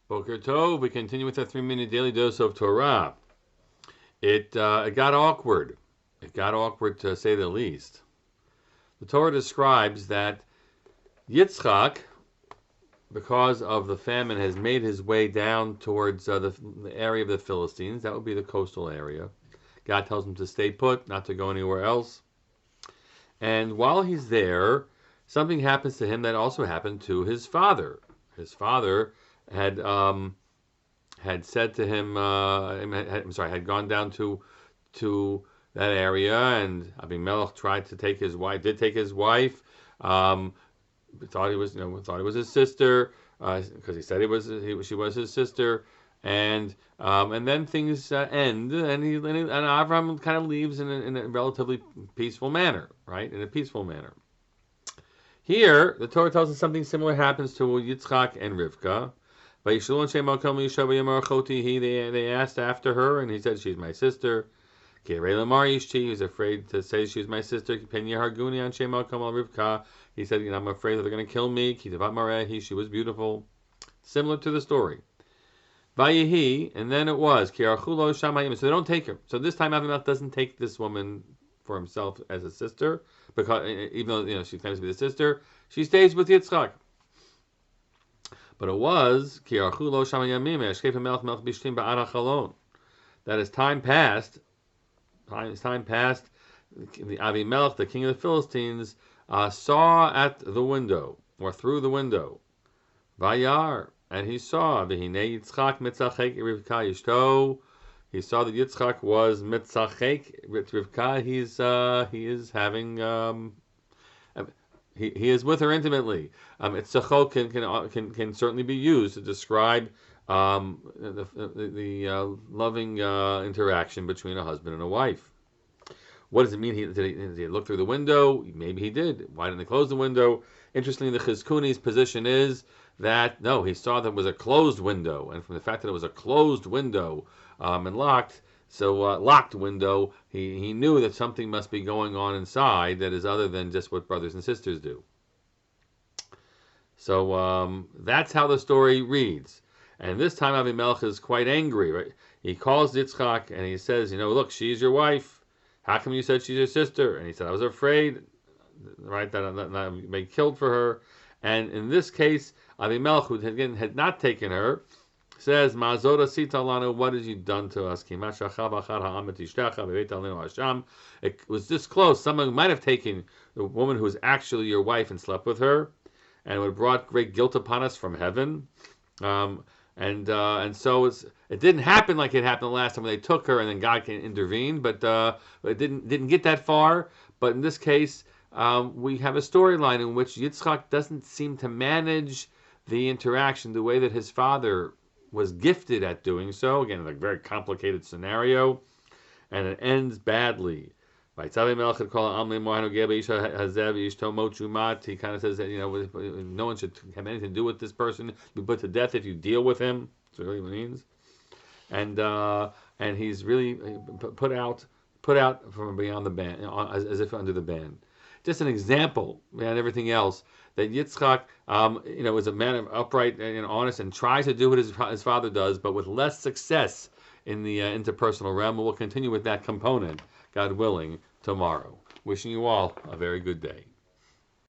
Boker Tov. We continue with our 3-minute daily dose of Torah. It got awkward. It got awkward to say the least. The Torah describes that Yitzchak, because of the famine, has made his way down towards the area of the Philistines. That would be the coastal area. God tells him to stay put, not to go anywhere else. And while he's there, something happens to him that also happened to his father. His father had said to him, had gone down to that area, and Abimelech tried to take his wife. Did take his wife. Thought he was his sister, because he said she was his sister, and then things end, and Avraham kind of leaves in a relatively peaceful manner, right? In a peaceful manner. Here, the Torah tells us something similar happens to Yitzchak and Rivka. They asked after her, and he said, "She's my sister." He was afraid to say she's my sister. He said, I'm afraid that they're going to kill me. She was beautiful. Similar to the story. And then it was. So they don't take her. So this time Avimelech doesn't take this woman for himself as a sister, because even though she claims to be the sister, she stays with Yitzchak. But it was that as time passed, the Avimelech, the king of the Philistines, saw at the window, or through the window, Vayar, and he saw Yitzchak mitzachek Rivka ishto. He saw that Yitzchak was mitzachek with Rivka. He is having he is with her intimately. Itzachok can certainly be used to describe the loving interaction between a husband and a wife. What does it mean? Did he look through the window? Maybe he did. Why didn't they close the window? Interestingly, the Chizkuni's position is that no, he saw that it was a closed window, and from the fact that it was a closed window and locked window, he knew that something must be going on inside that is other than just what brothers and sisters do. So that's how the story reads. And this time Avimelech is quite angry. Right? He calls Yitzchak and he says, look, she's your wife. How come you said she's your sister? And he said, I was afraid, right, that I'd be killed for her. And in this case, Avimelech, who had not taken her, says, Ma'azora sita lanu, what have you done to us? It was this close. Someone might have taken the woman who was actually your wife and slept with her, and it would have brought great guilt upon us from heaven. And so it didn't happen like it happened the last time when they took her and then God can intervene, but it didn't get that far. But in this case, we have a storyline in which Yitzchak doesn't seem to manage the interaction the way that his father was gifted at doing so. Again, a very complicated scenario, and it ends badly. He kind of says that no one should have anything to do with this person. Be put to death if you deal with him. That's what it really means. And he's really put out from beyond the ban, as if under the ban. Just an example, and everything else, that Yitzchak, is a man of upright and honest, and tries to do what his father does, but with less success in the interpersonal realm. We'll continue with that component, God willing, tomorrow. Wishing you all a very good day.